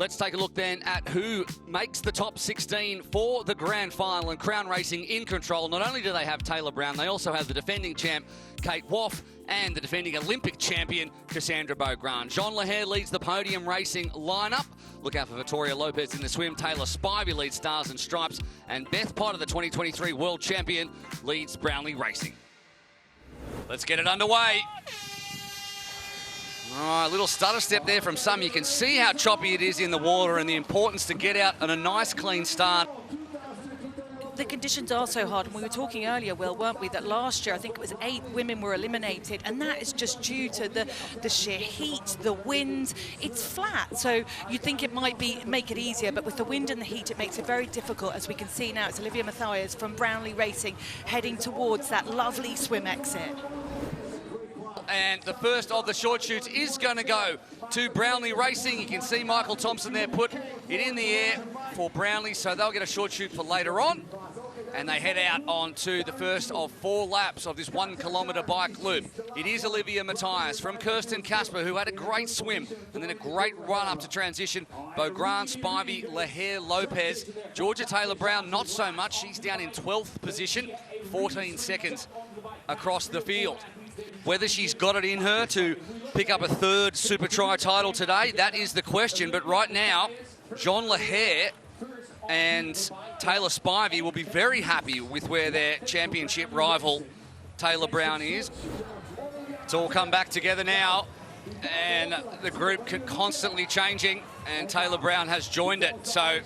Let's take a look then at who makes the top 16 for the grand final, and Crown Racing in control. Not only do they have Taylor Brown, they also have the defending champ, Kate Woff, and the defending Olympic champion, Cassandra Beaugrand. Jean Lahair leads the podium racing lineup. Look out for Victoria Lopez in the swim. Taylor Spivey leads Stars and Stripes, and Beth Potter, the 2023 world champion, leads Brownlee Racing. Let's get it underway. All right, a little stutter step there from some. You can see how choppy it is in the water and the importance to get out on a nice clean start. The conditions are so hard, and we were talking earlier, Will, weren't we, that last year I think it was 8 women were eliminated, and that is just due to the sheer heat, the wind. It's flat, so you'd think it might make it easier, but with the wind and the heat, it makes it very difficult. As we can see now, it's Olivia Mathias from Brownlee Racing heading towards that lovely swim exit. And the first of the short shoots is going to go to Brownlee Racing. You can see Michael Thompson there put it in the air for Brownlee, so they'll get a short shoot for later on. And they head out onto the first of 4 laps of this 1 kilometre bike loop. It is Olivia Mathias from Kirsten Casper, who had a great swim and then a great run up to transition. Beaugrand, Spivey, Lahair, Lopez. Georgia Taylor Brown, not so much. She's down in 12th position, 14 seconds across the field. Whether she's got it in her to pick up a 3rd supertri title today, that is the question. But right now, Jean Lahair and Taylor Spivey will be very happy with where their championship rival Taylor Brown is. It's all come back together now, and the group constantly changing, and Taylor Brown has joined it. So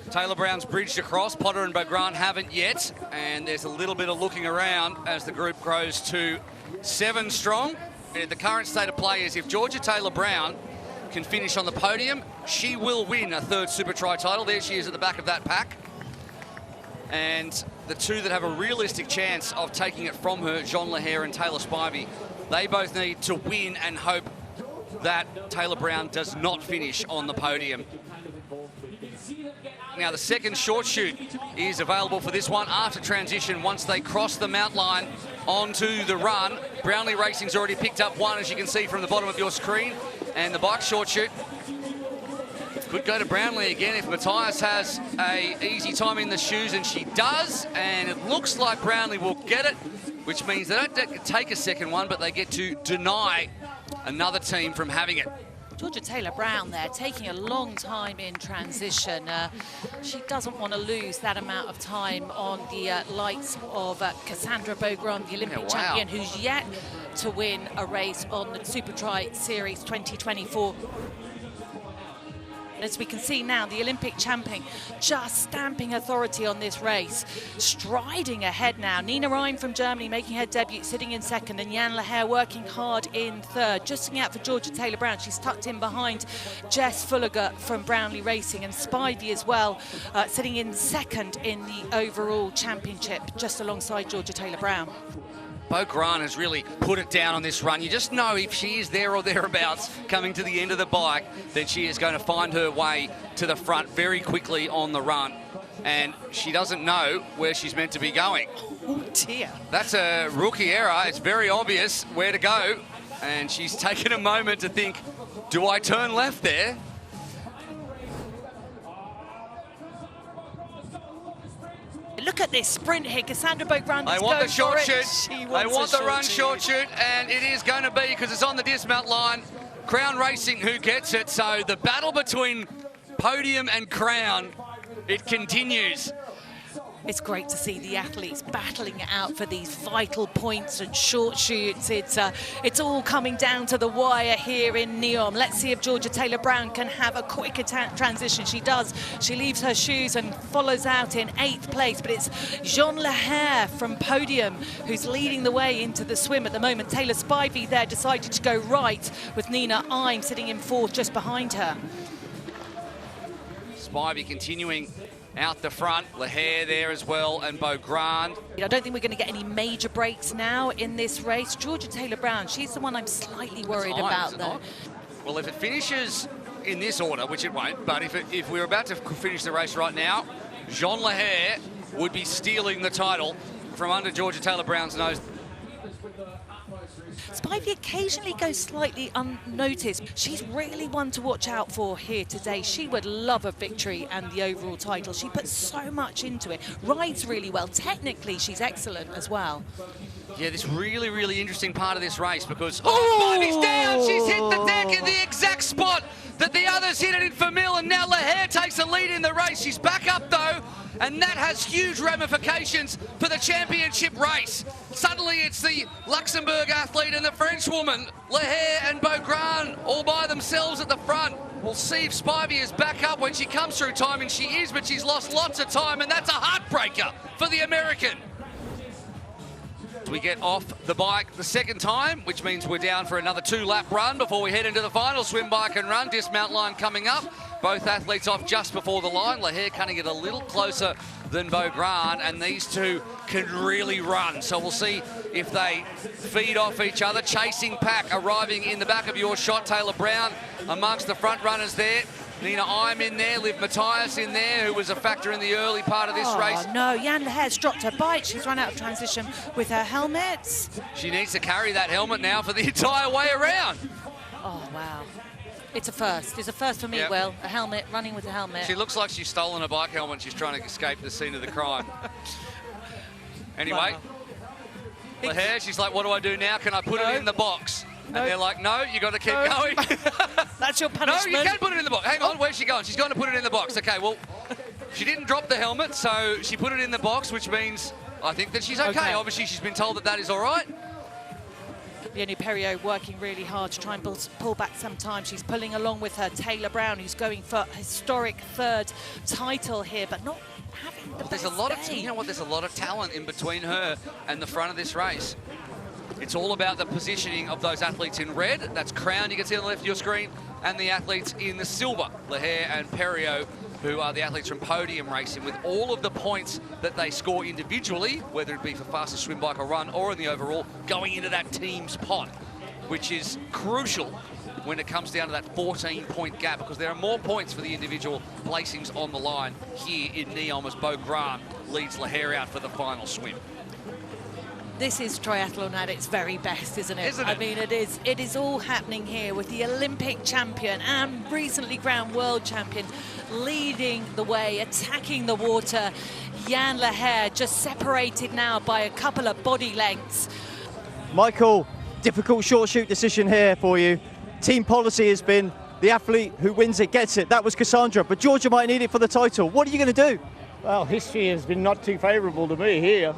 Taylor Brown's bridged across. Potter and Beaugrand haven't yet, and there's a little bit of looking around as the group grows to 7 strong. The current state of play is if Georgia Taylor Brown can finish on the podium, she will win a 3rd supertri title. There she is at the back of that pack. And the 2 that have a realistic chance of taking it from her, Jean Lahair and Taylor Spivey, they both need to win and hope that Taylor Brown does not finish on the podium. Now, the second short shoot is available for this one after transition once they cross the mount line onto the run. Brownlee Racing's already picked up 1, as you can see from the bottom of your screen, and the bike short shoot could go to Brownlee again if Mathias has a easy time in the shoes, and she does, and it looks like Brownlee will get it, which means they don't take a second one, but they get to deny another team from having it. Georgia Taylor Brown there, taking a long time in transition. She doesn't want to lose that amount of time on the likes of Cassandra Beaugrand, the Olympic champion, who's yet to win a race on the supertri Series 2024. As we can see now, the Olympic champion just stamping authority on this race, striding ahead now. Nina Rhein from Germany making her debut, sitting in 2nd, and Jan Lahair working hard in 3rd. Just looking out for Georgia Taylor Brown. She's tucked in behind Jess Fulliger from Brownlee Racing, and Spivey as well, sitting in 2nd in the overall championship, just alongside Georgia Taylor Brown. Beaugrand has really put it down on this run. You just know if she is there or thereabouts coming to the end of the bike, then she is going to find her way to the front very quickly on the run. And she doesn't know where she's meant to be going. Oh dear. That's a rookie error. It's very obvious where to go. And she's taken a moment to think, do I turn left there? Look at this sprint here. Cassandra Beaugrand is I want going the short for it. shoot. I want the run short shoot, and it is going to be, because it's on the dismount line, Crown Racing who gets it. So the battle between podium and Crown, it continues. It's great to see the athletes battling it out for these vital points and short shoots. It's all coming down to the wire here in NEOM. Let's see if Georgia Taylor Brown can have a quicker transition. She does. She leaves her shoes and follows out in 8th place, but it's Jean Lahair from Podium who's leading the way into the swim at the moment. Taylor Spivey there decided to go right, with Nina Rhein sitting in 4th just behind her. Spivey continuing out the front, Lahair there as well, and Beaugrand. I don't think we're going to get any major breaks now in this race. Georgia Taylor Brown, she's the one I'm slightly worried about, though. Well, if it finishes in this order, which it won't, but if we're about to finish the race right now, Jean Lahair would be stealing the title from under Georgia Taylor Brown's nose. Spivey occasionally goes slightly unnoticed. She's really one to watch out for here today. She would love a victory and the overall title. She puts so much into it, rides really well. Technically, she's excellent as well. Yeah, this really, really interesting part of this race because Spivey's down. She's hit the deck in the exact spot that the others hit it in for Mill, and now Lahair takes the lead in the race. She's back up though, and that has huge ramifications for the championship race. Suddenly it's the Luxembourg athlete and the French woman, Lahair and Beaugrand, all by themselves at the front. We'll see if Spivey is back up when she comes through time, and she is, but she's lost lots of time, and that's a heartbreaker for the American. We get off the bike the second time, which means we're down for another 2-lap run before we head into the final. Swim, bike and run, dismount line coming up. Both athletes off just before the line. Lahair cutting it a little closer than Beaugrand, and these two can really run. So we'll see if they feed off each other. Chasing pack arriving in the back of your shot. Taylor Brown amongst the front runners there. Nina I'm in there, Liv Matthias in there, who was a factor in the early part of this race. No, Jan Lahair's dropped her bike. She's run out of transition with her helmet. She needs to carry that helmet now for the entire way around. Oh, wow. It's a first. It's a first for me, yep. Will. A helmet, running with a helmet. She looks like she's stolen a bike helmet. She's trying to escape the scene of the crime. Anyway, wow. Lahair, she's like, what do I do now? Can I put it in the box? And they're like, no, you got to keep going. That's your punishment. No, you can put it in the box. Hang on, where's she going? She's going to put it in the box. Okay, well, she didn't drop the helmet, so she put it in the box, which means I think that she's okay. Obviously, she's been told that that is all right. Leonie Perriot working really hard to try and pull back some time. She's pulling along with her Taylor Brown, who's going for a historic third title here, but not having the best day. You know what? There's a lot of talent in between her and the front of this race. It's all about the positioning of those athletes in red. That's Crown, you can see on the left of your screen, and the athletes in the silver, Lahair and Perriot, who are the athletes from podium racing, with all of the points that they score individually, whether it be for fastest swim, bike or run, or in the overall, going into that team's pot, which is crucial when it comes down to that 14-point gap, because there are more points for the individual placings on the line here in NEOM as Beaugrand leads Lahair out for the final swim. This is triathlon at its very best, isn't it? I mean, it is all happening here with the Olympic champion and recently crowned world champion leading the way, attacking the water. Jan Lahair just separated now by a couple of body lengths. Michael, difficult short shoot decision here for you. Team policy has been the athlete who wins it gets it. That was Cassandra, but Georgia might need it for the title. What are you going to do? Well, history has been not too favourable to me here.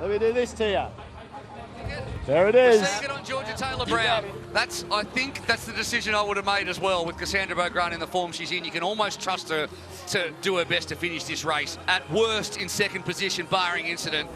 Let me do this to you. There it is. Seeing it on Georgia Taylor Brown. I think that's the decision I would have made as well with Cassandra Beaugrand in the form she's in. You can almost trust her to do her best to finish this race. At worst, in second position, barring incident.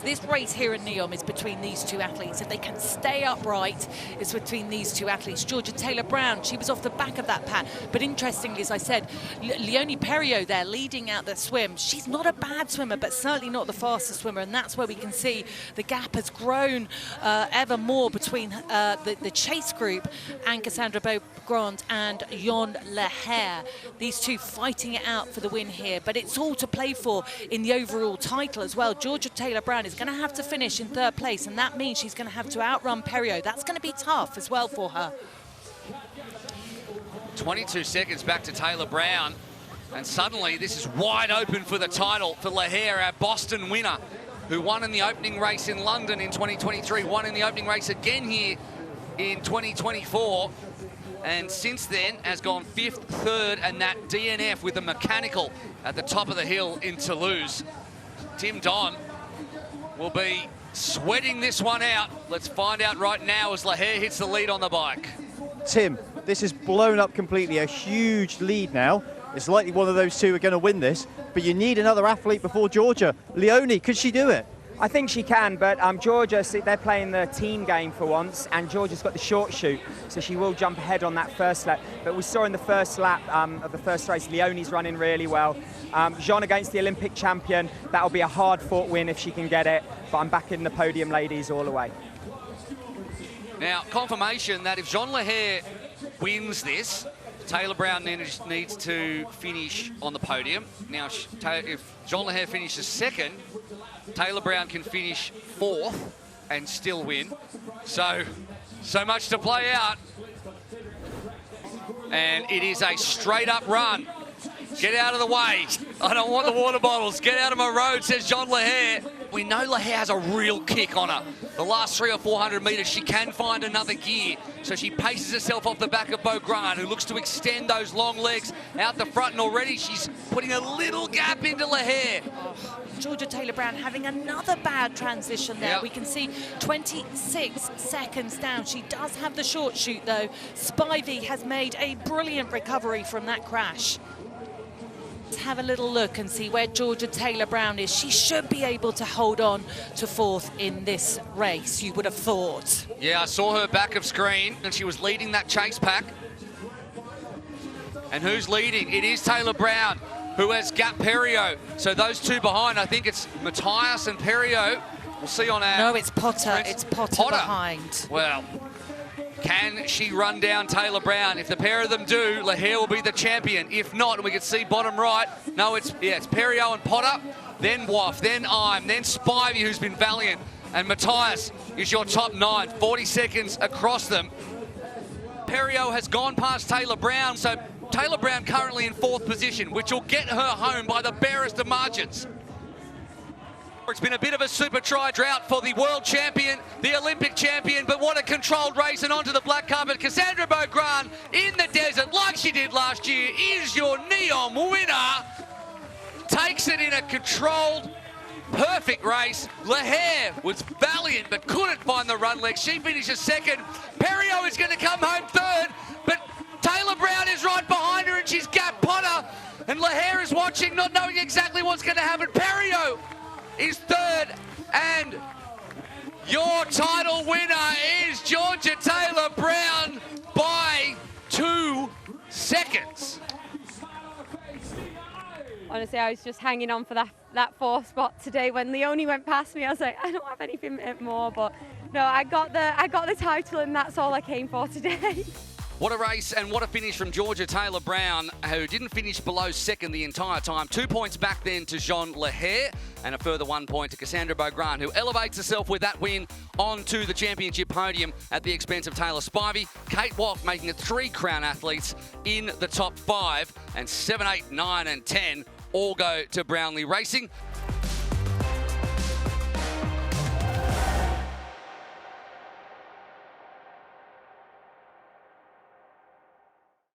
This race here in NEOM is between these two athletes. If they can stay upright, it's between these two athletes. Georgia Taylor Brown, she was off the back of that pad. But interestingly, as I said, Leonie Perriot there leading out the swim. She's not a bad swimmer, but certainly not the fastest swimmer. And that's where we can see the gap has grown ever more between the chase group and Cassandra Beaugrand and Jan Lahair. These two fighting it out for the win here. But it's all to play for in the overall title as well. Georgia Taylor Brown is going to have to finish in third place, and that means she's going to have to outrun Perriot. That's going to be tough as well for her. 22 seconds back to Taylor Brown, and suddenly this is wide open for the title for Lahair, our Boston winner, who won in the opening race in London in 2023, won in the opening race again here in 2024, and since then has gone 5th, 3rd, and that DNF with the mechanical at the top of the hill in Toulouse. Tim Don will be sweating this one out. Let's find out right now as Lahair hits the lead on the bike. Tim, this is blown up completely, a huge lead now. It's likely one of those two are going to win this, but you need another athlete before Georgia. Leonie, could she do it? I think she can, but Georgia, they're playing the team game for once, and Georgia's got the short shoot, so she will jump ahead on that first lap. But we saw in the first lap of the first race, Leonie's running really well. Jean against the Olympic champion, that'll be a hard-fought win if she can get it, but I'm backing the podium ladies all the way. Now, confirmation that if Jean Lahair wins this, Taylor Brown needs to finish on the podium. Now, if Jean Lahair finishes second, Taylor Brown can finish 4th, and still win. So much to play out. And it is a straight up run. Get out of the way. I don't want the water bottles. Get out of my road, says John Lahair. We know Lahair has a real kick on her. The last 300 or 400 metres, she can find another gear. So she paces herself off the back of Beau Grant, who looks to extend those long legs out the front. And already she's putting a little gap into Lahair. Georgia Taylor-Brown having another bad transition there. Yep. We can see 26 seconds down. She does have the short shoot, though. Spivey has made a brilliant recovery from that crash. Let's have a little look and see where Georgia Taylor-Brown is. She should be able to hold on to fourth in this race, you would have thought. Yeah, I saw her back of screen, and she was leading that chase pack. And who's leading? It is Taylor-Brown, who has Gap Perio. So those two behind, I think it's Matthias and Perio. We'll see on our... No, it's Potter. It's Potter behind. Well, can she run down Taylor-Brown? If the pair of them do, Lahair will be the champion. If not, and we can see bottom right, no, it's Perio and Potter, then Waff, then I'm, then Spivey, who's been valiant, and Matthias is your top 9, 40 seconds across them. Perio has gone past Taylor-Brown, so Taylor-Brown currently in 4th position, which will get her home by the barest of margins. It's been a bit of a super try drought for the world champion, the Olympic champion, but what a controlled race, and onto the black carpet. Cassandra Beau Grant in the desert, like she did last year, is your NEOM winner. Takes it in a controlled, perfect race. Lahair was valiant, but couldn't find the run leg. She finishes 2nd. Perio is going to come home 3rd, but Taylor-Brown is right behind her, and she's Gap Potter. And Lahair is watching, not knowing exactly what's going to happen. Perio is 3rd, and your title winner is Georgia Taylor-Brown by 2 seconds. Honestly, I was just hanging on for that 4th spot today. When Leonie went past me, I was like, I don't have anything more, but no, I got the title, and that's all I came for today. What a race and what a finish from Georgia Taylor-Brown, who didn't finish below 2nd the entire time. 2 points back then to Jean Lahair, and a further 1 point to Cassandra Beau Grant, who elevates herself with that win onto the championship podium at the expense of Taylor Spivey. Kate Wolf making it 3 Crown athletes in the top 5, and 7, 8, 9 and 10 all go to Brownlee Racing.